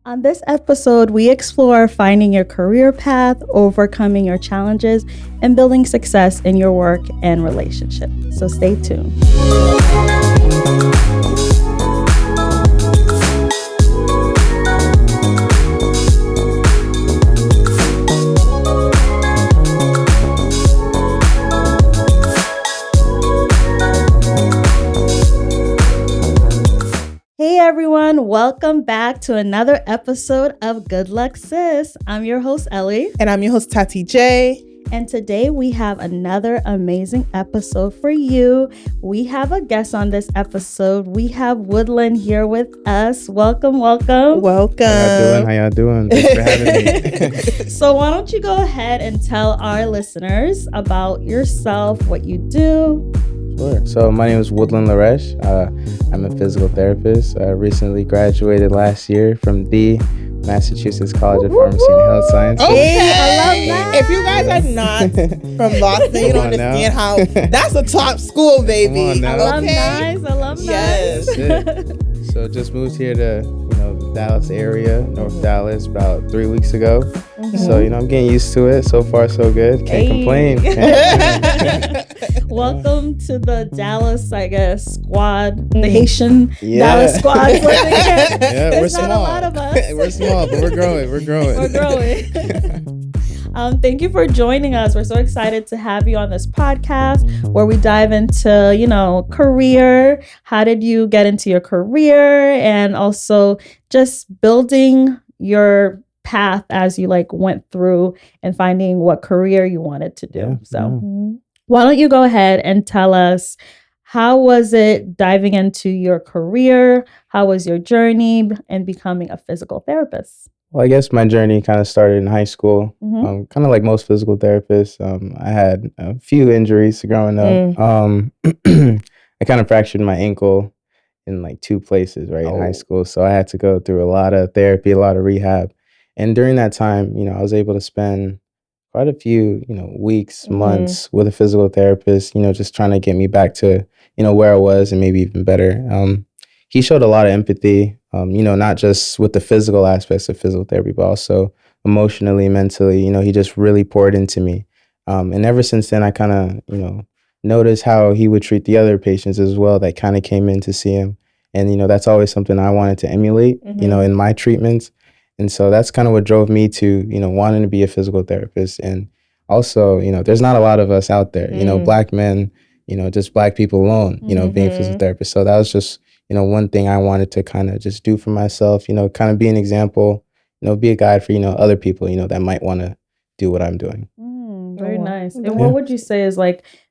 On this episode, we explore finding your career path, overcoming your challenges, and building success in your work and relationship. So stay tuned. Hey everyone, welcome back to another episode of Good Luck Sis. I'm your host Ellie. And I'm your host Tati J. And today we have another amazing episode for you. We have a guest on this episode. We have Woodlin here with us. Welcome. Welcome. How y'all doing? Thanks for having me. So why don't you go ahead and tell our listeners about yourself, what you do. Sure. So my name is Woodlin Lareche. I'm a physical therapist. I recently graduated last year from the Massachusetts College of Pharmacy and Health Sciences. Okay, I love that. If you guys are not from Boston, you don't understand how that's a top school, baby. Alumni. Yes. So just moved here to Dallas area, North Dallas, about 3 weeks ago. Mm-hmm. So I'm getting used to it. So far, so good. Can't complain. Welcome to the Dallas, I guess, squad, the Haitian Dallas squad. We're small. Not a lot of us. We're small, but we're growing. We're growing. Thank you for joining us. We're so excited to have you on this podcast where we dive into, career. How did you get into your career? And also just building your path as you went through and finding what career you wanted to do. Why don't you go ahead and tell us, how was it diving into your career? How was your journey in becoming a physical therapist? Well, I guess my journey kind of started in high school, kind of like most physical therapists. I had a few injuries growing up. I kind of fractured my ankle in 2 places, right, in high school. So I had to go through a lot of therapy, a lot of rehab. And during that time, I was able to spend quite a few, weeks, months with a physical therapist, just trying to get me back to, where I was and maybe even better. He showed a lot of empathy, not just with the physical aspects of physical therapy, but also emotionally, mentally. He just really poured into me. And ever since then, I kind of, noticed how he would treat the other patients as well that kind of came in to see him. And, that's always something I wanted to emulate, in my treatments. And so that's kind of what drove me to, wanting to be a physical therapist. And also, there's not a lot of us out there, Black men, just Black people alone, being physical therapists. So that was just, one thing I wanted to kind of just do for myself, kind of be an example, be a guide for, other people, that might want to do what I'm doing. Very nice. And what would you say is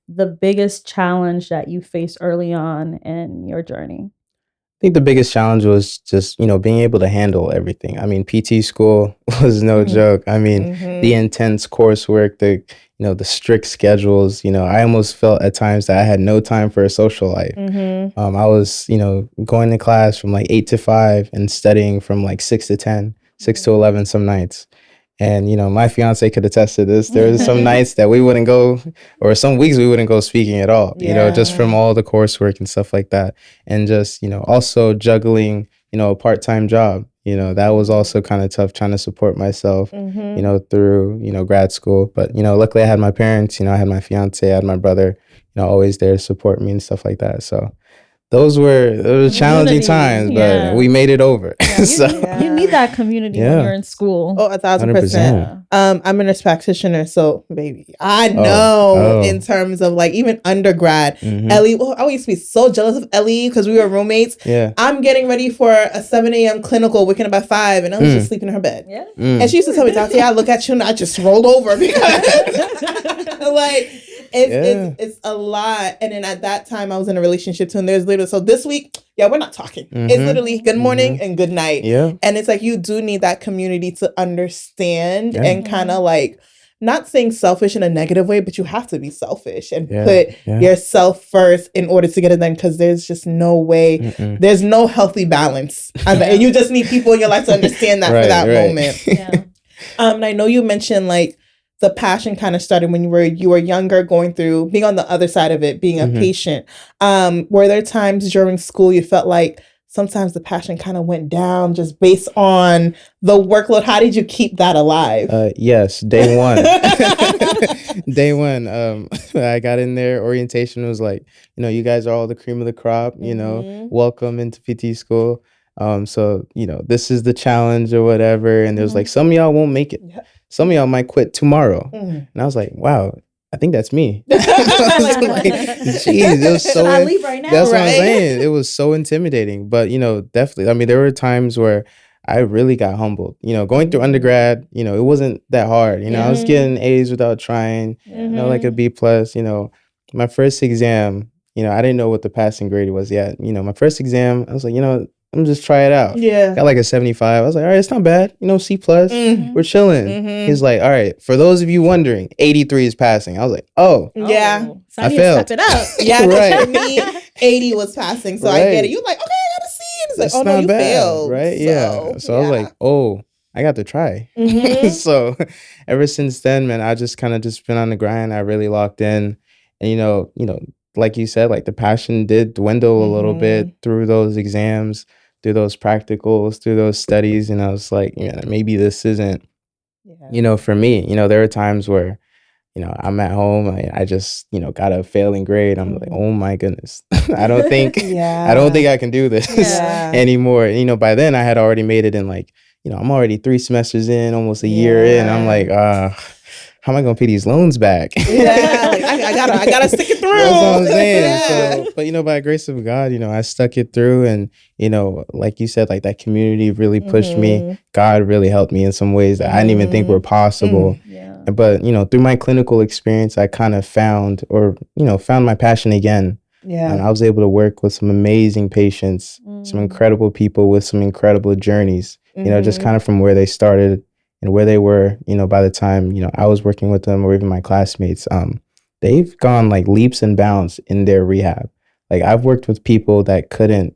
the biggest challenge that you faced early on in your journey? I think the biggest challenge was just, being able to handle everything. I mean, PT school was no joke. I mean, the intense coursework, the strict schedules, I almost felt at times that I had no time for a social life. I was, going to class from 8 to 5 and studying from 6 to 10, 6 to 11 some nights. And, my fiancée could attest to this. There was some nights that we wouldn't go, or some weeks we wouldn't go speaking at all, just from all the coursework and stuff like that. And just, also juggling, a part-time job, that was also kind of tough, trying to support myself, through, grad school. But, luckily I had my parents, I had my fiancée, I had my brother, always there to support me and stuff like that. So those were challenging times, but we made it over. You need that community when you're in school. Oh, 1,000%. I'm a nurse practitioner, so baby, I know in terms of even undergrad, Ellie. I used to be so jealous of Ellie because we were roommates. Yeah, I'm getting ready for a 7 a.m. clinical, waking up at 5, and I was just sleeping in her bed. Yeah, and she used to tell me, "Tati, I look at you and I just rolled over because it's a lot." And then at that time, I was in a relationship too, and there's literally this week, we're not talking. It's literally good morning and good night. Yeah, and it's you do need that community to understand and kind of not saying selfish in a negative way, but you have to be selfish and put yourself first in order to get it done, because there's just no way, there's no healthy balance. And you just need people in your life to understand that for that moment. Yeah. And I know you mentioned the passion kind of started when you were younger, going through being on the other side of it, being a patient. Were there times during school you felt like sometimes the passion kind of went down just based on the workload. How did you keep that alive? Yes, day one. Day one, I got in there. Orientation was like, you guys are all the cream of the crop, welcome into PT school. So, this is the challenge or whatever. And there's like, some of y'all won't make it. Yeah. Some of y'all might quit tomorrow. And I was like, wow, I think that's me. I was like, geez, it was so. I leave right now? That's what I'm saying. It was so intimidating. But, definitely. I mean, there were times where I really got humbled. Going through undergrad, it wasn't that hard. I was getting A's without trying, like a B plus. My first exam, I didn't know what the passing grade was yet. My first exam, I was like, I'm just try it out. Yeah. Got like a 75. I was like, all right, it's not bad. C plus. We're chilling. He's like, all right, for those of you wondering, 83 is passing. I was like, oh. Yeah. So I failed. Step it up. Yeah, right. For me, 80 was passing. So I get it. You're like, okay, I got a C. And it's like, oh no, you failed. Right? Yeah. So I was like, oh, I got to try. So ever since then, man, I just kind of just been on the grind. I really locked in. And like you said, like the passion did dwindle a little bit through those exams, through those practicals, through those studies. And I was like, maybe this isn't, for me. There are times where, I'm at home, I just, got a failing grade. I'm like, oh my goodness, I don't think I can do this anymore. By then I had already made it in like, I'm already 3 semesters in, almost a year in. I'm like, how am I gonna pay these loans back? Yeah, like, I gotta stick it through. That's what I'm saying. So, but by the grace of God, I stuck it through, and like you said, like that community really pushed me. God really helped me in some ways that I didn't even think were possible. Yeah. But through my clinical experience, I kind of found my passion again. Yeah. And I was able to work with some amazing patients, some incredible people with some incredible journeys. Just kind of from where they started and where they were, by the time, I was working with them, or even my classmates. They've gone like leaps and bounds in their rehab. Like I've worked with people that couldn't,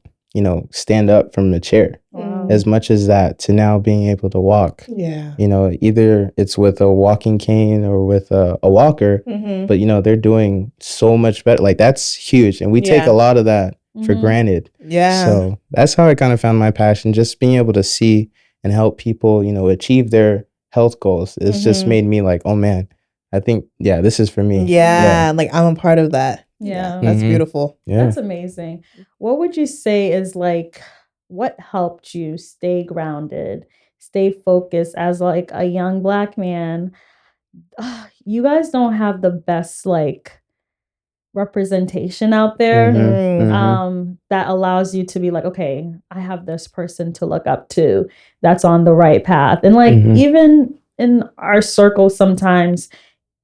stand up from the chair. Wow. As much as that, to now being able to walk. Yeah. Either it's with a walking cane or with a walker, but they're doing so much better. Like that's huge. And we take a lot of that for granted. Yeah. So that's how I kind of found my passion, just being able to see and help people, achieve their health goals. It's just made me like, oh man, I think, this is for me. Yeah. Like I'm a part of that. Yeah. That's beautiful. Yeah. That's amazing. What would you say is like, what helped you stay grounded, stay focused as like a young Black man? You guys don't have the best like representation out there that allows you to be like, okay, I have this person to look up to that's on the right path. And like even in our circle sometimes,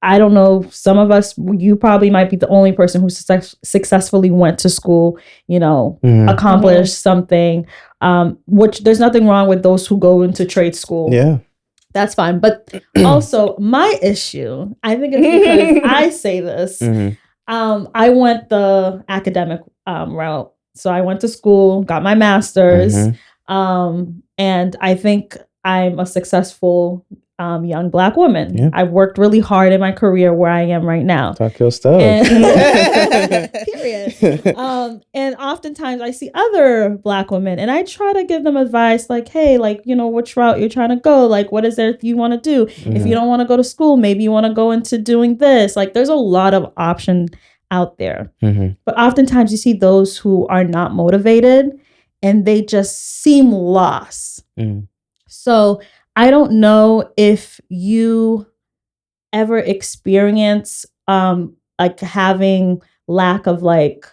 I don't know, some of us, you probably might be the only person who successfully went to school, accomplished something, which there's nothing wrong with those who go into trade school. Yeah. That's fine. But also my issue, I think it's because I say this, I went the academic route. So I went to school, got my master's, and I think I'm a successful young Black woman. Yeah. I've worked really hard in my career where I am right now. Talk your stuff. Period. And oftentimes I see other Black women and I try to give them advice like, hey, like, which route you're trying to go? Like, what is there you want to do? If you don't want to go to school, maybe you want to go into doing this. Like, there's a lot of options out there. But oftentimes you see those who are not motivated and they just seem lost. So I don't know if you ever experience like having lack of like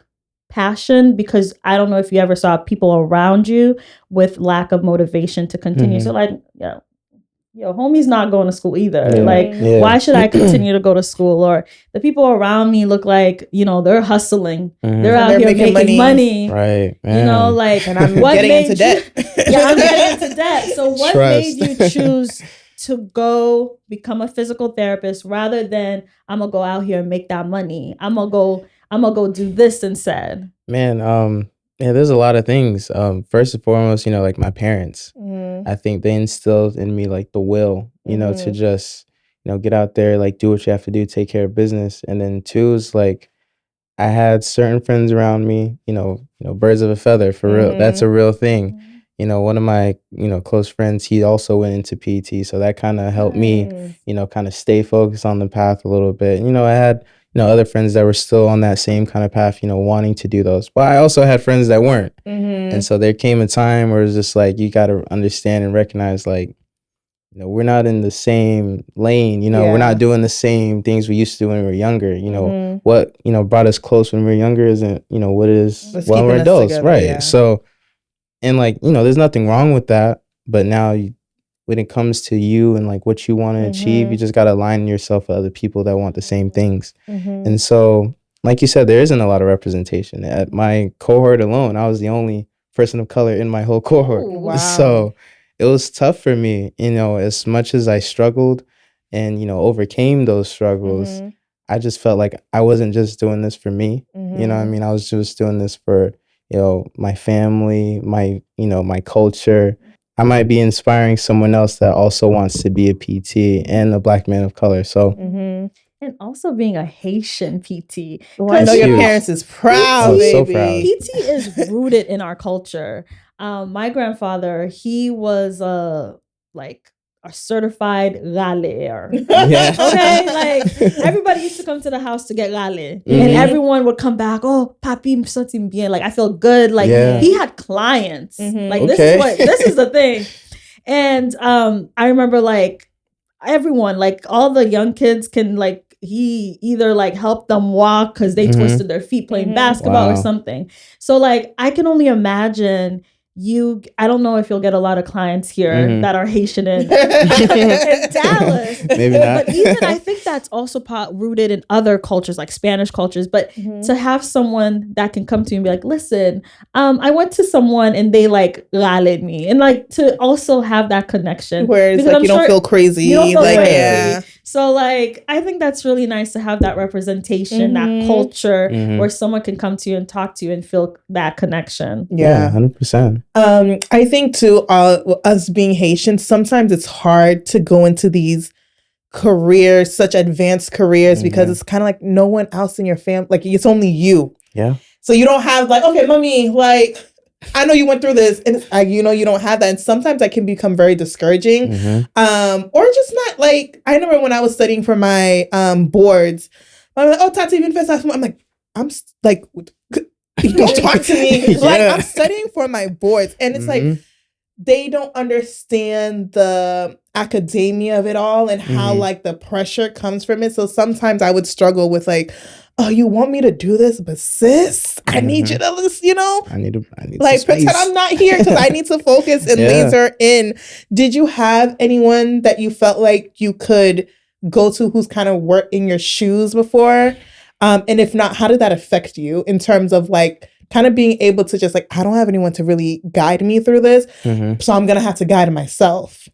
passion, because I don't know if you ever saw people around you with lack of motivation to continue. So like, yo, homie's not going to school either. Why should I continue to go to school? Or the people around me look like, they're hustling. They're out here making money. Right. And I'm getting into debt. I'm getting into debt. So what made you choose to go become a physical therapist rather than I'm going to go out here and make that money? I'm going to go do this instead. Man, there's a lot of things. First and foremost, like my parents. I think they instilled in me like the will, to just, get out there, like do what you have to do, take care of business. And then 2 is like, I had certain friends around me, birds of a feather, for real. That's a real thing. One of my, close friends, he also went into PT. So that kind of helped me, kind of stay focused on the path a little bit. I had, other friends that were still on that same kind of path, wanting to do those. But I also had friends that weren't. And so there came a time where it's just like, you got to understand and recognize, like, we're not in the same lane, we're not doing the same things we used to do when we were younger. What, brought us close when we were younger isn't, what it is when we're adults. Together, right. Yeah. So, and like, there's nothing wrong with that. But now when it comes to you and like what you want to achieve, you just got to align yourself with other people that want the same things. And so, like you said, there isn't a lot of representation. At my cohort alone, I was the only person of color in my whole cohort. Ooh, wow. So it was tough for me, as much as I struggled and, overcame those struggles. I just felt like I wasn't just doing this for me. You know what I mean? I was just doing this for, my family, my culture. I might be inspiring someone else that also wants to be a PT and a Black man of color. So, and also being a Haitian PT. Well, I know your parents is proud, baby. So proud. PT is rooted in our culture. My grandfather, he was like a certified râleur. Yeah. Okay, like everybody used to come to the house to get râlé, and everyone would come back. Oh, papi, me senti bien. Like I feel good. Like he had clients. Like this is the thing. And I remember like everyone, like all the young kids can like. He either like helped them walk because they twisted their feet playing basketball or something. So like I can only imagine. I don't know if you'll get a lot of clients here that are Haitian in Dallas. Maybe not. But even I think that's also rooted in other cultures, like Spanish cultures. But to have someone that can come to you and be like, listen, I went to someone and they like rallied me. And like to also have that connection. Where it's like you don't feel crazy. You don't feel like, crazy. Yeah. So like, I think that's really nice to have that representation, that culture where someone can come to you and talk to you and feel that connection. Yeah, 100%. I think too, us being Haitian, sometimes it's hard to go into these careers, such advanced careers, because it's kind of like no one else in your family, like it's only you. Yeah. So you don't have like, okay, mommy, like, I know you went through this, and it's, you don't have that. And sometimes that can become very discouraging. Or just not like, I remember when I was studying for my boards, I'm like, oh, Tati, even first, I'm like, don't talk to me. Like I'm studying for my boards, and it's like they don't understand the academia of it all and how like the pressure comes from it. So sometimes I would struggle with like, oh, you want me to do this, but sis, I need you to listen. I need like pretend I'm not here because I need to focus and laser in. Did you have anyone that you felt like you could go to who's kind of worked in your shoes before? And if not, how did that affect you in terms of like kind of being able to just like, I don't have anyone to really guide me through this. So I'm going to have to guide myself.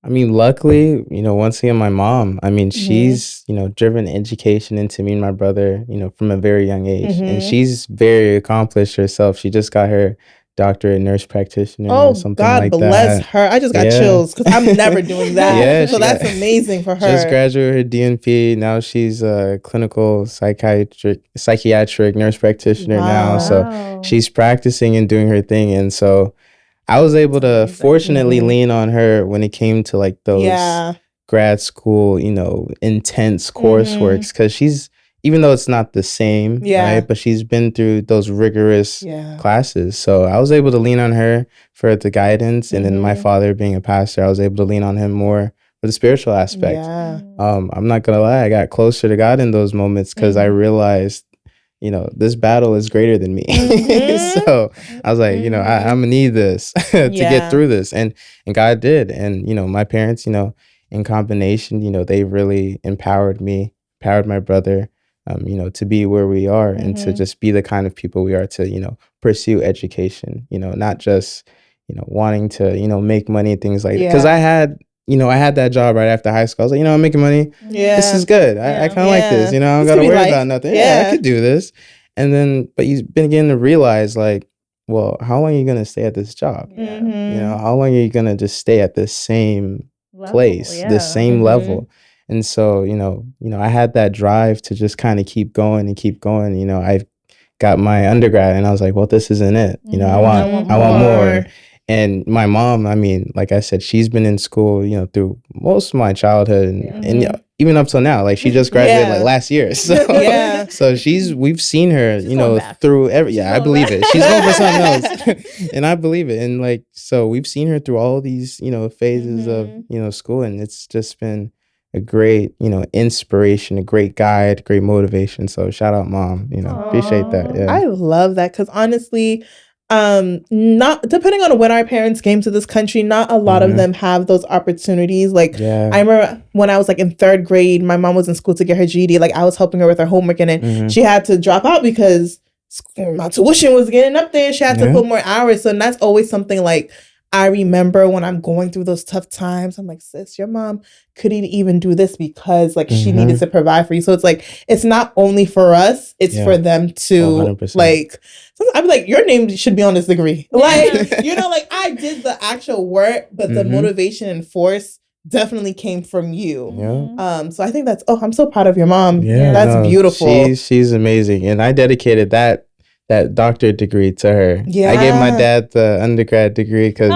I mean, luckily, once again, my mom, I mean, she's, driven education into me and my brother, from a very young age. And she's very accomplished herself. She just got her doctorate nurse practitioner. Oh, something God like bless that. her. I just got chills because I'm never doing that. So that's amazing for her. She just graduated her DNP. Now she's a clinical psychiatric nurse practitioner now. So she's practicing and doing her thing. And so I was able to fortunately lean on her when it came to like those grad school, intense courseworks, because she's, even though it's not the same, right? But she's been through those rigorous classes. So I was able to lean on her for the guidance. And then my father being a pastor, I was able to lean on him more for the spiritual aspect. I'm not going to lie. I got closer to God in those moments because I realized, this battle is greater than me. So I was like, I'm going to need this to get through this. And God did. And, my parents, in combination, they really empowered me, empowered my brother, to be where we are and to just be the kind of people we are to, pursue education, not just, wanting to, make money and things like that. Because I had that job right after high school. I was like, I'm making money. This is good. I kind of like this. I don't got to worry about nothing. I could do this. And then, but you've been beginning to realize like, well, how long are you going to stay at this job? How long are you going to just stay at this same place, this same level? And so, I had that drive to just kind of keep going and keep going. I got my undergrad and I was like, well, this isn't it. I want more. And my mom, I mean, like I said, she's been in school, through most of my childhood and even up till now. Like she just graduated like last year. So so we've seen her, through I believe it. She's going for something else. And I believe it. And like, so we've seen her through all these, phases of, school, and it's just been a great, inspiration, a great guide, great motivation. So shout out, Mom. Appreciate that. Yeah. I love that because honestly, not depending on when our parents came to this country, not a lot of them have those opportunities. Like I remember when I was like in 3rd grade, my mom was in school to get her GED. Like I was helping her with her homework, and then she had to drop out because my tuition was getting up there. She had to put more hours. So that's always something like I remember when I'm going through those tough times, I'm like, sis, your mom couldn't even do this because like she needed to provide for you. So it's like, it's not only for us, it's for them too. 100%. Like, I'm like, your name should be on this degree. Like, like I did the actual work, but the motivation and force definitely came from you. So I think I'm so proud of your mom. That's beautiful. She's amazing. And I dedicated that doctorate degree to her. I gave my dad the undergrad degree because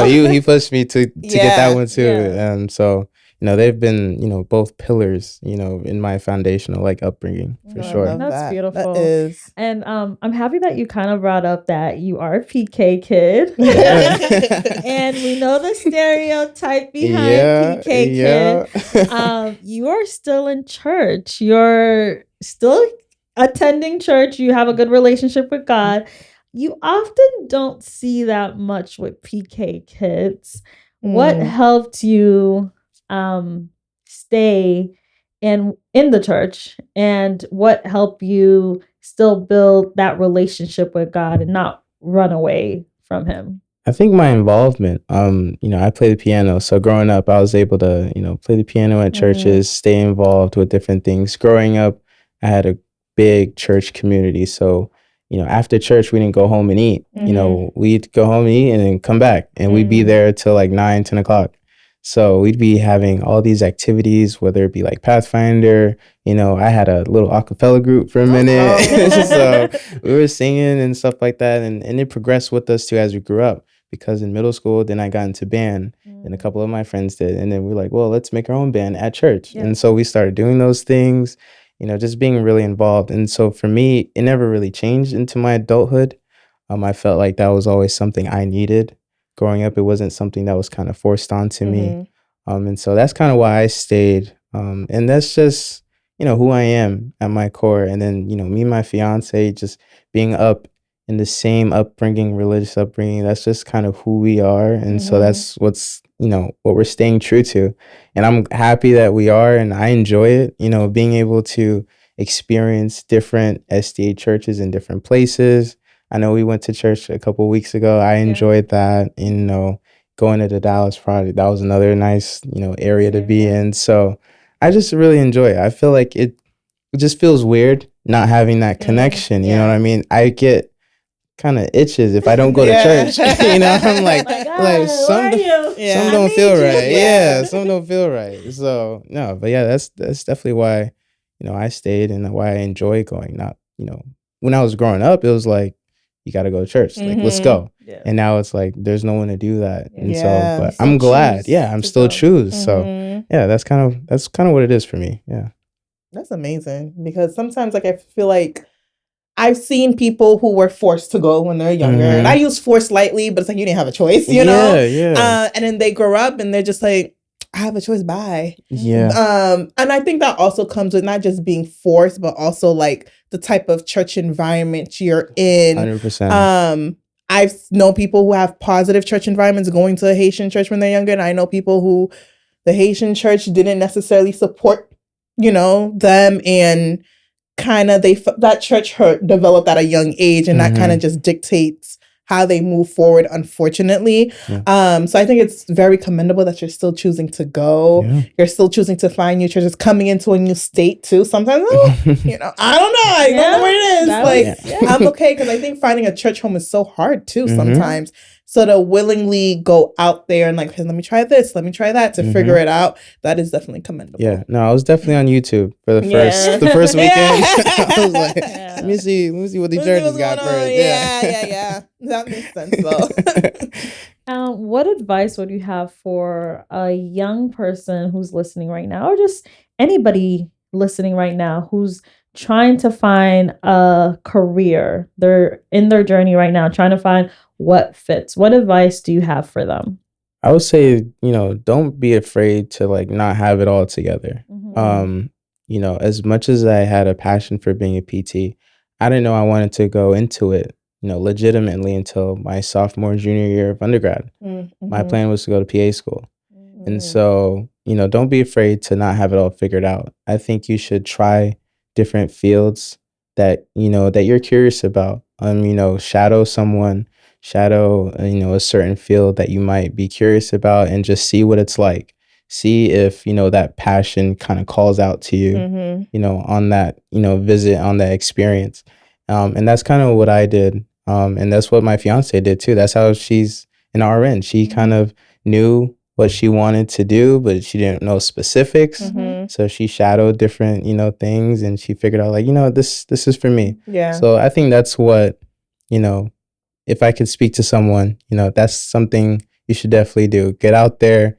he pushed me to get that one too. So they've been both pillars in my foundational like upbringing for sure. That's beautiful. That is. And I'm happy that you kind of brought up that you are a PK kid. And we know the stereotype behind PK kid. You are still in church. You're still attending church. You have a good relationship with God. You often don't see that much with PK kids. What helped you stay in the church, and what helped you still build that relationship with God and not run away from him? I think my involvement, I play the piano. So growing up, I was able to, play the piano at churches, stay involved with different things. Growing up, I had a big church community. So, after church, we didn't go home and eat. We'd go home and eat and then come back. And we'd be there till like 9, 10 o'clock. So we'd be having all these activities, whether it be like Pathfinder. I had a little a cappella group for a minute. So we were singing and stuff like that. And it progressed with us too as we grew up. Because in middle school, then I got into band and a couple of my friends did. And then we're like, well, let's make our own band at church. And so we started doing those things. Just being really involved. And so for me, it never really changed into my adulthood. I felt like that was always something I needed. Growing up, it wasn't something that was kind of forced onto me. And so that's kind of why I stayed. And that's just, who I am at my core. And then, me and my fiancée just being up in the same upbringing, religious upbringing, that's just kind of who we are. And so that's what we're staying true to. And I'm happy that we are, and I enjoy it, being able to experience different SDA churches in different places. I know we went to church a couple of weeks ago. I enjoyed that. And, going to the Dallas Project, that was another nice, area to be in. So I just really enjoy it. I feel like it just feels weird not having that connection. You know what I mean? I get kind of itches if I don't go to church. I'm like some don't feel right. Some don't feel right. So no, but that's definitely why I stayed and why I enjoy going. Not when I was growing up, it was like you got to go to church. Like let's go. And now it's like there's no one to do that. And so, but I'm glad. I'm still choose. So that's kind of what it is for me. Yeah, that's amazing because sometimes like I feel like I've seen people who were forced to go when they're younger. And I use force lightly, but it's like you didn't have a choice, you know? And then they grow up and they're just like, I have a choice, bye. And I think that also comes with not just being forced, but also like the type of church environment you're in. 100%. I've known people who have positive church environments going to a Haitian church when they're younger. And I know people who the Haitian church didn't necessarily support, them, and kind of that church developed at a young age, and that kind of just dictates how they move forward, unfortunately. So I think it's very commendable that you're still choosing to go. You're still choosing to find new churches, coming into a new state too. Sometimes, I don't know. I don't know where it is. I'm okay, because I think finding a church home is so hard too sometimes. So to willingly go out there and like, hey, let me try this, let me try that to figure it out, that is definitely commendable. Yeah, no, I was definitely on YouTube for the first weekend. I was like, let me see what these jerseys got first. Yeah. That makes sense though. What advice would you have for a young person who's listening right now, or just anybody listening right now who's trying to find a career? They're in their journey right now, trying to find what fits. What advice do you have for them? I would say, don't be afraid to like not have it all together. As much as I had a passion for being a PT, I didn't know I wanted to go into it, legitimately until my sophomore, junior year of undergrad. My plan was to go to PA school. And so, don't be afraid to not have it all figured out. I think you should try different fields that, that you're curious about. Shadow someone, a certain field that you might be curious about, and just see what it's like. See if, that passion kind of calls out to you, on that, visit, on that experience. And that's kind of what I did. And that's what my fiancée did too. That's how she's an RN. She kind of knew what she wanted to do, but she didn't know specifics. So she shadowed different, things, and she figured out like, this is for me. Yeah. So I think that's what, if I could speak to someone, that's something you should definitely do. Get out there,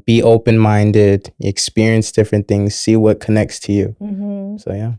be open-minded, experience different things, see what connects to you. So, yeah.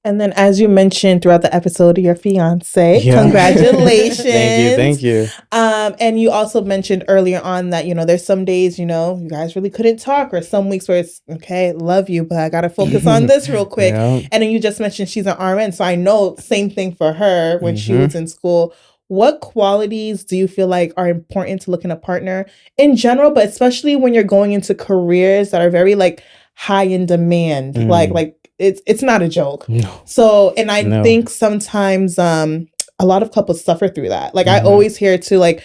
And then, as you mentioned throughout the episode, your fiance, congratulations. Thank you. And you also mentioned earlier on that, there's some days, you guys really couldn't talk, or some weeks where it's, okay, love you, but I got to focus on this real quick. And then you just mentioned she's an RN. So I know same thing for her when she was in school. What qualities do you feel like are important to look in a partner in general, but especially when you're going into careers that are very like high in demand, like it's not a joke. No. So, and I think sometimes a lot of couples suffer through that. Like I always hear too, like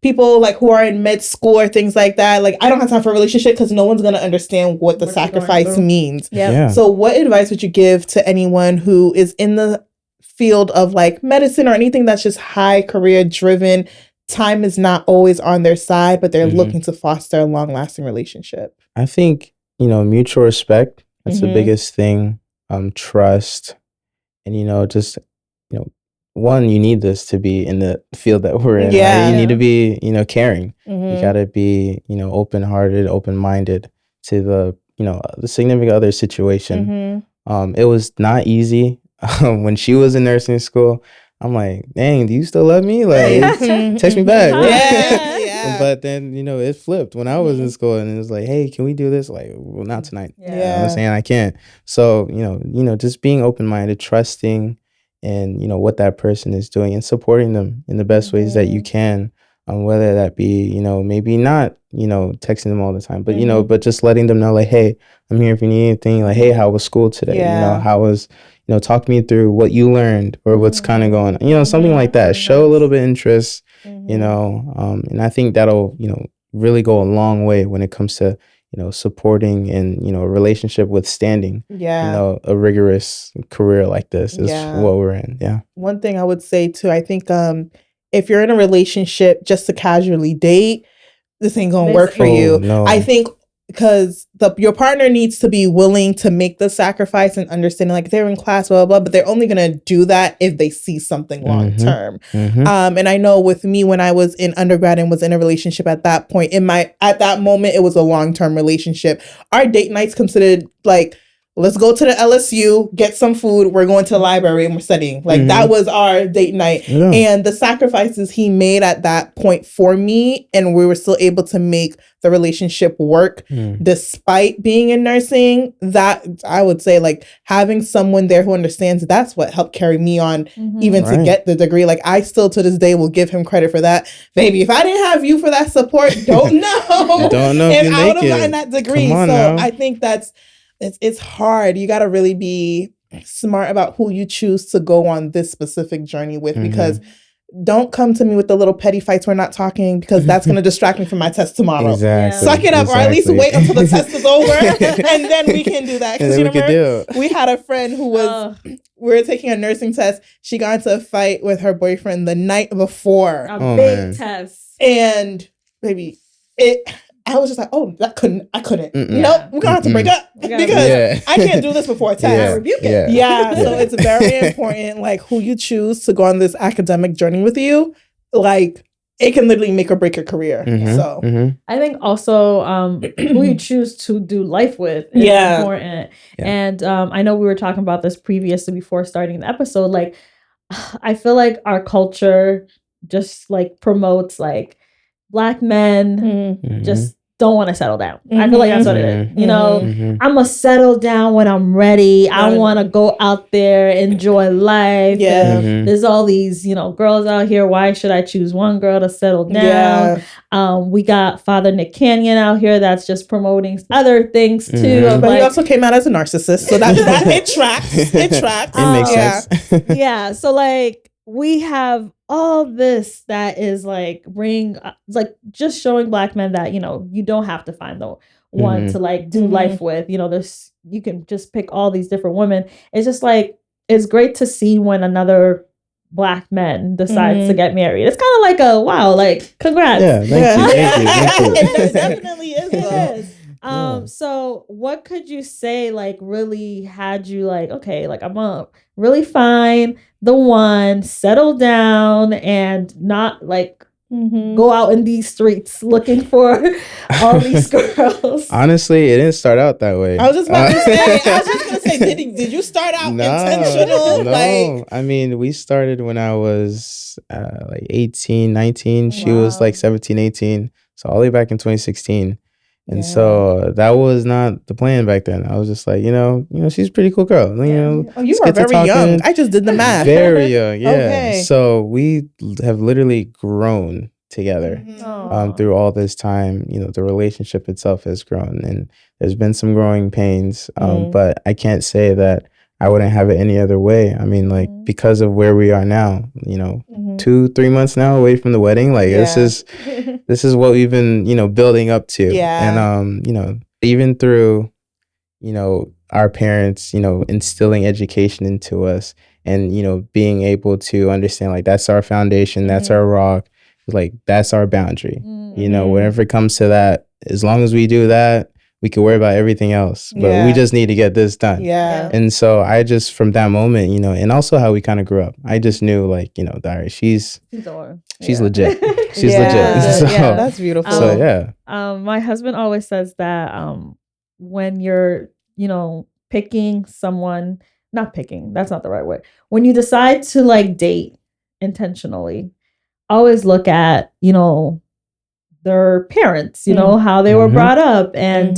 people like who are in med school or things like that. Like I don't have time for a relationship because no one's gonna understand what the sacrifice means. Yeah. So, what advice would you give to anyone who is in the field of like medicine or anything that's just high career driven? Time is not always on their side, but they're looking to foster a long lasting relationship. I think mutual respect. That's the biggest thing. Trust, and just one, you need this to be in the field that we're in. Yeah. Right? You need to be caring. You gotta be open hearted, open minded to the significant other situation. It was not easy. When she was in nursing school, I'm like, dang, do you still love me? Like, text me back. Yeah. But then, it flipped when I was in school, and it was like, hey, can we do this? Like, well, not tonight. Yeah. I'm saying I can't. So, just being open-minded, trusting, and, what that person is doing, and supporting them in the best ways that you can. Whether that be, maybe not, texting them all the time, but, but just letting them know, like, hey, I'm here if you need anything. Like, hey, how was school today? How was, talk me through what you learned or what's kind of going on, something like that. Show a little bit of interest, and I think that'll, really go a long way when it comes to, supporting and, a relationship withstanding, a rigorous career like this is what we're in. Yeah. One thing I would say too, I think, if you're in a relationship just to casually date, this ain't gonna work for you. No. I think because your partner needs to be willing to make the sacrifice and understanding, like they're in class, blah, blah, blah, but they're only gonna do that if they see something long term. And I know with me, when I was in undergrad and was in a relationship at that point, at that moment, it was a long-term relationship. Our date nights considered like, let's go to the LSU, get some food. We're going to the library and we're studying. Like that was our date night. Yeah. And the sacrifices he made at that point for me, and we were still able to make the relationship work despite being in nursing. That I would say, like having someone there who understands, that's what helped carry me on even to get the degree. Like I still to this day will give him credit for that. Baby, if I didn't have you for that support, don't know. Don't know if you I would make have it. gotten that degree. Come on So now. I think it's hard. You got to really be smart about who you choose to go on this specific journey with, because don't come to me with the little petty fights. We're not talking, because that's going to distract me from my test tomorrow. Exactly. Suck it up, or at least wait until the test is over and then we can do that. Because we had a friend who was, we were taking a nursing test. She got into a fight with her boyfriend the night before. A big test. And baby, I was just like, oh, I couldn't. Mm-mm. Nope, we're gonna have to break up because I can't do this before test. Rebuke it. So it's very important, like who you choose to go on this academic journey with you. Like it can literally make or break your career. So I think also who you choose to do life with is important. And I know we were talking about this previously before starting the episode. Like, I feel like our culture just like promotes like Black men just don't want to settle down. I feel like that's what it is. You know, I'm going to settle down when I'm ready. I want to go out there, enjoy life. There's all these, you know, girls out here. Why should I choose one girl to settle down? We got Father Nick Canyon out here that's just promoting other things too. But he also came out as a narcissist. So that it tracks. It tracks. It makes sense. Yeah. So like we have all this that is like like just showing Black men that, you know, you don't have to find the one to like do life with. You know, you can just pick all these different women. It's just like, it's great to see when another Black man decides to get married. It's kind of like a wow, like congrats. Thank you. It definitely is. It is. So what could you say like really had you like, okay, like I'm gonna really find the one, settle down, and not like go out in these streets looking for all these girls? Honestly, it didn't start out that way. I was just about to say, did you start out intentional? No, I mean, we started when I was like 18, 19. She was like 17, 18. So all the way back in 2016. And so that was not the plan back then. I was just like, you know, she's a pretty cool girl. You know, you were very young. I just did the math. Very young, yeah. Okay. So we have literally grown together through all this time. You know, the relationship itself has grown, and there's been some growing pains. But I can't say that I wouldn't have it any other way. I mean, like because of where we are now, you know, 2-3 months now away from the wedding, like this is what we've been, you know, building up to. And you know, even through, you know, our parents, you know, instilling education into us, and you know, being able to understand like that's our foundation, that's our rock, like that's our boundary. You know, whenever it comes to that, as long as we do that, we could worry about everything else, but we just need to get this done. And so I just, from that moment, you know, and also how we kind of grew up, I just knew like, you know, Dari, she's legit. She's legit. So, that's beautiful. So my husband always says that when you're, you know, picking someone, not picking, that's not the right way. When you decide to like date intentionally, always look at, you know, their parents, you know, how they were brought up. And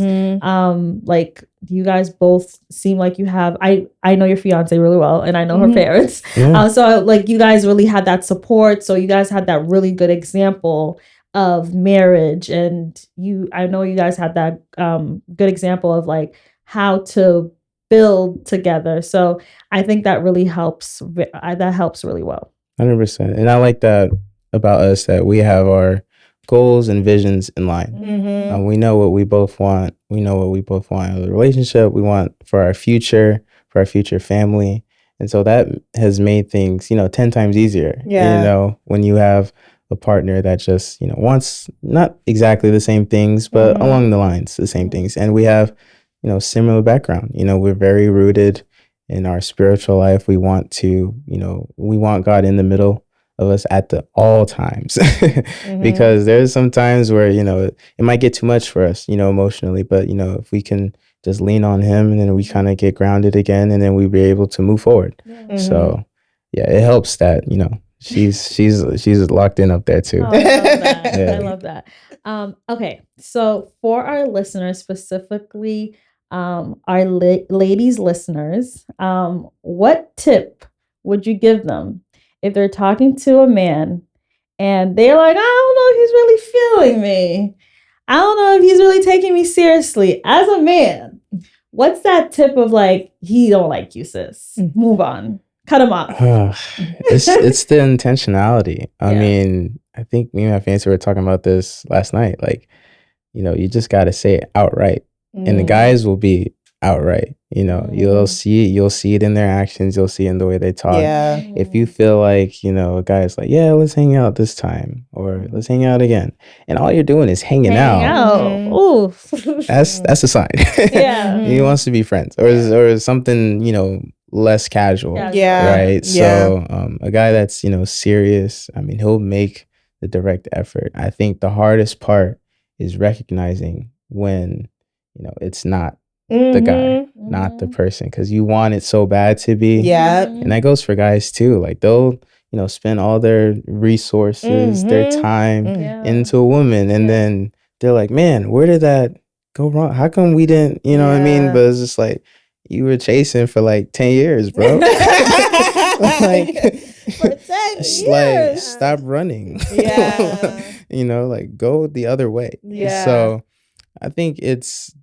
like you guys both seem like you have, I know your fiance really well, and I know her parents. So like you guys really had that support. So you guys had that really good example of marriage, and I know you guys had that good example of like how to build together. So I think that really helps. That helps really well. 100%. And I like that about us, that we have our goals and visions in line. We know what we both want. We know what we both want in a relationship. We want for our future family. And so that has made things, you know, 10 times easier. You know, when you have a partner that just, you know, wants not exactly the same things, but along the lines, the same things. And we have, you know, similar background. You know, we're very rooted in our spiritual life. We want to, you know, we want God in the middle of us at all times. Because there's some times where, you know, it might get too much for us, you know, emotionally, but you know, if we can just lean on him, and then we kind of get grounded again, and then we be able to move forward. So it helps that, you know, she's locked in up there too. Oh, I love that. I love that. Okay, so for our listeners, specifically our ladies listeners, what tip would you give them if they're talking to a man and they're like, I don't know if he's really feeling me, I don't know if he's really taking me seriously as a man? What's that tip of like, he don't like you, sis, move on, cut him off? It's the intentionality. I mean, I think me and my fiancée were talking about this last night. Like, you know, you just got to say it outright. And the guys will be outright. You'll see it in their actions, you'll see it in the way they talk. Yeah. If you feel like, a guy's like, yeah, let's hang out this time, or let's hang out again, and all you're doing is hanging out. Ooh. That's a sign. Yeah. He wants to be friends, or something, less casual. Yeah. Right. So a guy that's, serious, I mean, he'll make the direct effort. I think the hardest part is recognizing when, it's not the guy, not the person, because you want it so bad to be. Yeah. And that goes for guys too. Like they'll, spend all their resources, their time into a woman, and then they're like, man, where did that go wrong? How come we didn't, what I mean? But it's just like, you were chasing for like 10 years, bro. Like, for 10 years. Like, stop running. Yeah. Like go the other way. Yeah. So I think it's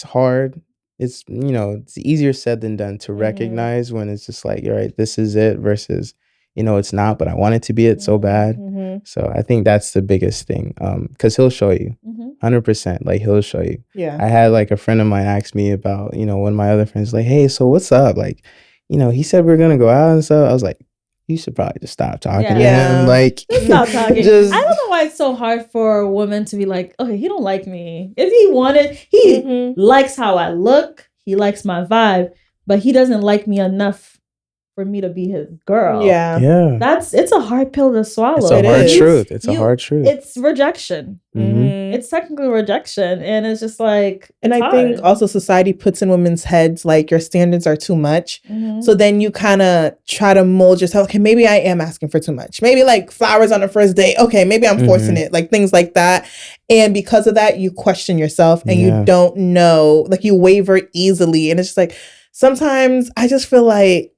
hard. It's, it's easier said than done to recognize when it's just like, you're right, this is it, versus, it's not, but I want it to be it so bad. So I think that's the biggest thing. Because he'll show you 100%. Like he'll show you. Yeah. I had like a friend of mine ask me about, one of my other friends, like, hey, so what's up? Like, he said we're going to go out and stuff. I was like, you should probably just stop talking to him. Like, just stop talking. I don't know why it's so hard for a woman to be like, okay, he don't like me. If he wanted, he likes how I look. He likes my vibe, but he doesn't like me enough for me to be his girl. Yeah. It's a hard pill to swallow. It's a hard truth. It's a hard truth. It's rejection. It's technically rejection. And it's just like, and I think also society puts in women's heads like your standards are too much. So then you kind of try to mold yourself. Okay, maybe I am asking for too much. Maybe like flowers on the first date. Okay, maybe I'm forcing it. Like things like that. And because of that, you question yourself and you don't know, like you waver easily. And it's just like, sometimes I just feel like,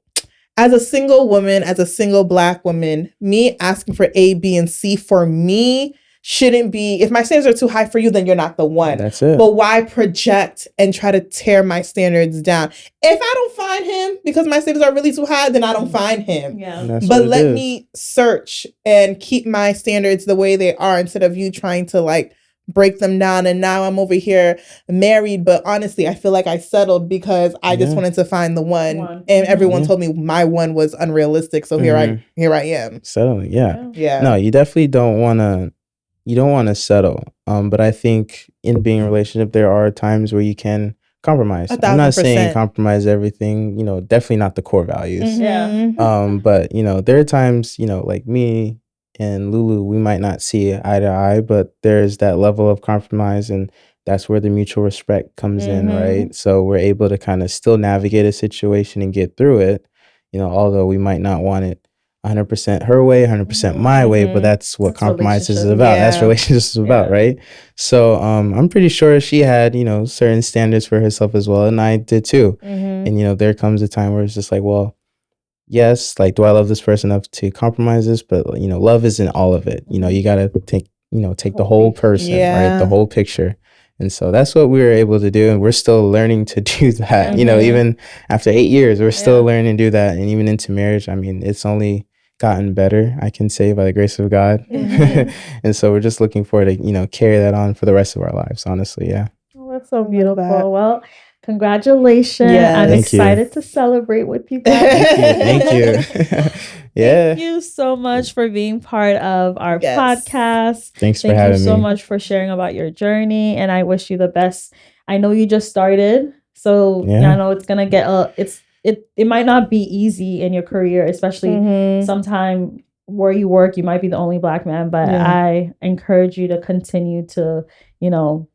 as a single woman, as a single Black woman, me asking for A, B, and C for me shouldn't be, if my standards are too high for you, then you're not the one. That's it. But why project and try to tear my standards down? If I don't find him because my standards are really too high, then I don't find him. But let me search and keep my standards the way they are instead of you trying to like break them down. And now I'm over here married, but honestly, I feel like I settled because I just wanted to find the one. And everyone told me my one was unrealistic. So here I am. Settling, yeah. No, you definitely don't want to settle. But I think in being in a relationship, there are times where you can compromise. 1,000%. I'm not saying compromise everything, definitely not the core values. But there are times, like me and Lulu, we might not see eye to eye, but there's that level of compromise, and that's where the mutual respect comes in, right? So we're able to kind of still navigate a situation and get through it, although we might not want it 100% her way, 100% my way, but that's what compromise is about. That's relationships is about, right? So I'm pretty sure she had, certain standards for herself as well, and I did too. And, there comes a time where it's just like, well, yes, like, do I love this person enough to compromise this? But, love isn't all of it. You got to take the whole person, right? The whole picture. And so that's what we were able to do. And we're still learning to do that. Even after 8 years, we're still learning to do that. And even into marriage, I mean, it's only gotten better, I can say, by the grace of God. And so we're just looking forward to, carry that on for the rest of our lives, honestly. Yeah. Oh, that's so beautiful. Well, congratulations. I'm excited to celebrate with you guys. Thank you. Thank you so much for being part of our podcast. Thanks for having me. Thank you so much for sharing about your journey, and I wish you the best. I know you just started, so I know it's gonna get it might not be easy in your career, especially sometime where you work, you might be the only Black man, but I encourage you to continue to,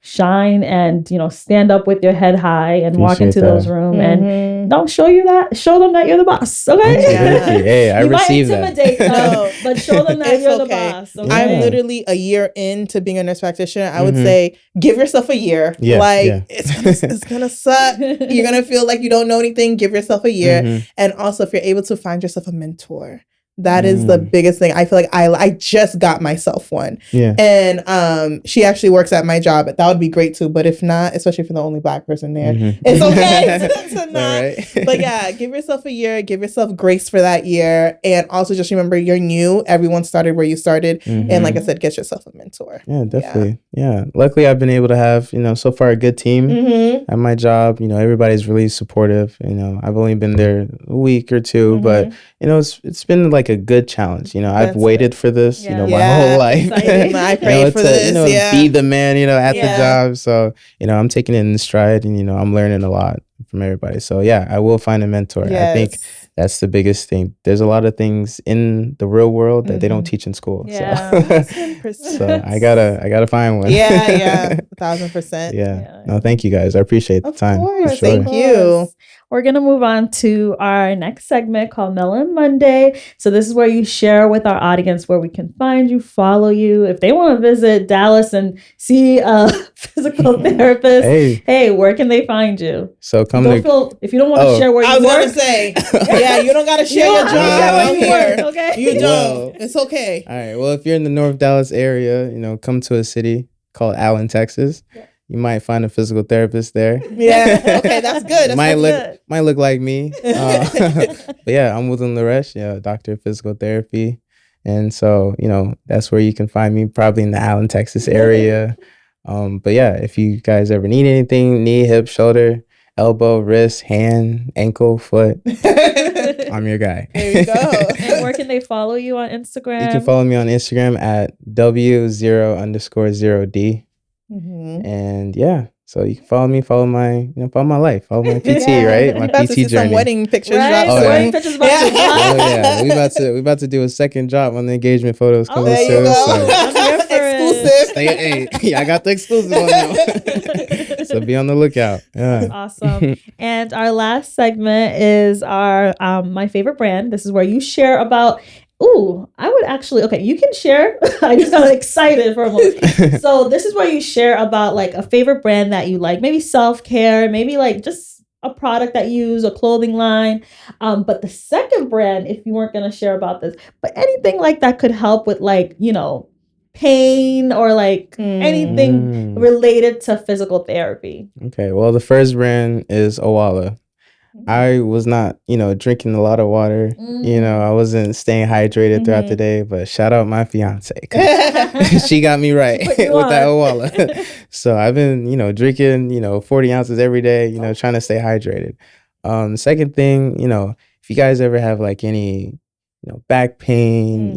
shine and, stand up with your head high and walk into those rooms and don't show them that you're the boss. Okay. Hey, I received that. You might intimidate them, but show them that you're the boss. Okay? I'm literally a year into being a nurse practitioner. I would say give yourself a year. It's gonna suck. You're gonna feel like you don't know anything. Give yourself a year. And also, if you're able to find yourself a mentor, That is the biggest thing. I feel like I just got myself one. Yeah. And she actually works at my job. That would be great too. But if not, especially for the only Black person there, it's okay to not. Right. But yeah, give yourself a year. Give yourself grace for that year. And also just remember you're new. Everyone started where you started. And like I said, get yourself a mentor. Yeah, definitely. Yeah. Luckily, I've been able to have, so far a good team at my job. Everybody's really supportive. I've only been there a week or two, but, it's been like a good challenge. I've waited for this, my whole life. I prayed for this. To be the man, at the job. So, I'm taking it in stride and, I'm learning a lot from everybody. So yeah, I will find a mentor. I think that's the biggest thing. There's a lot of things in the real world that they don't teach in school. Yeah. So I gotta find one. Yeah. 1,000%. Yeah. No, thank you guys. I appreciate the time. Of course. Thank you. We're going to move on to our next segment called Melon Monday. So this is where you share with our audience where we can find you, follow you. If they want to visit Dallas and see a physical therapist, hey, where can they find you? So come if you don't want to share where you work. I was going to say, you don't got to share your job out here. Okay? You don't. It's okay. All right. Well, if you're in the North Dallas area, come to a city called Allen, Texas. Yeah. You might find a physical therapist there. Yeah. Okay, that's good. Might look like me. But yeah, I'm Woodlin Lareche, doctor of physical therapy. And so, that's where you can find me, probably in the Allen, Texas area. But yeah, if you guys ever need anything, knee, hip, shoulder, elbow, wrist, hand, ankle, foot, I'm your guy. There you go. And where can they follow you on Instagram? You can follow me on Instagram at W0_0D. And yeah, so you can follow me, follow my life, follow my PT, right? My PT journey. Some wedding pictures, right? Wedding pictures about to drop. Oh yeah, we about to do a second drop on the engagement photos coming soon. Exclusive. I got the exclusive on that. So be on the lookout. Yeah. Awesome. And our last segment is our my favorite brand. This is where you share about. Ooh, I would actually, you can share. I just got excited for a moment. So this is where you share about like a favorite brand that you like, maybe self-care, maybe like just a product that you use, a clothing line. But the second brand, if you weren't going to share about this, but anything like that could help with like, pain or like anything related to physical therapy. Okay. Well, the first brand is Owala. I was not, drinking a lot of water. I wasn't staying hydrated throughout the day, but shout out my fiancée. She got me right with that Owala. So I've been, drinking, 40 ounces every day, trying to stay hydrated. The second thing, if you guys ever have like any, back pain,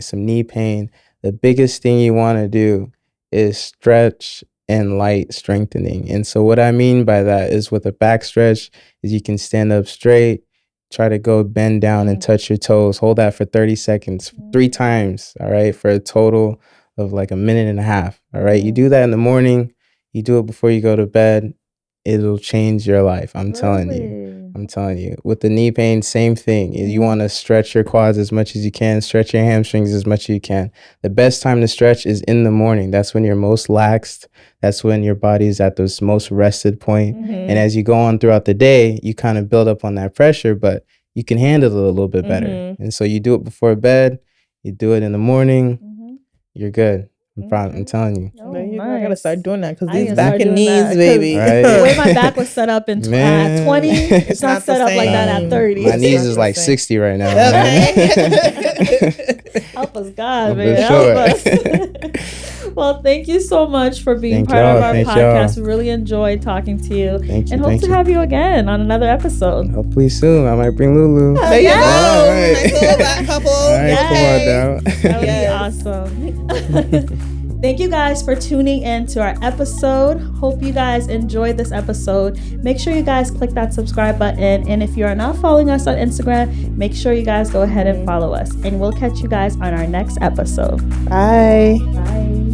some knee pain, the biggest thing you want to do is stretch and light strengthening. And so what I mean by that is with a back stretch is you can stand up straight, try to go bend down and touch your toes. Hold that for 30 seconds, 3 times, all right, for a total of like a minute and a half, all right? You do that in the morning, you do it before you go to bed, it'll change your life. I'm telling you. With the knee pain, same thing. You want to stretch your quads as much as you can, stretch your hamstrings as much as you can. The best time to stretch is in the morning. That's when you're most laxed. That's when your body's at this most rested point. And as you go on throughout the day, you kind of build up on that pressure, but you can handle it a little bit better. And so you do it before bed, you do it in the morning, you're good. I'm telling you. I gotta start doing that because these back and knees, baby. Right? The way my back was set up at 20, it's not set up like that at 30. My knees is like 60 right now. Help us, God, baby. Help us. Well, thank you so much for being part of our podcast. We really enjoyed talking to you. Thank you. And hope to have you again on another episode. Hopefully soon. I might bring Lulu. There you go. Right. Nice little black couple. All right, come on down. That would be awesome. Thank you guys for tuning in to our episode. Hope you guys enjoyed this episode. Make sure you guys click that subscribe button. And if you are not following us on Instagram, make sure you guys go ahead and follow us. And we'll catch you guys on our next episode. Bye. Bye.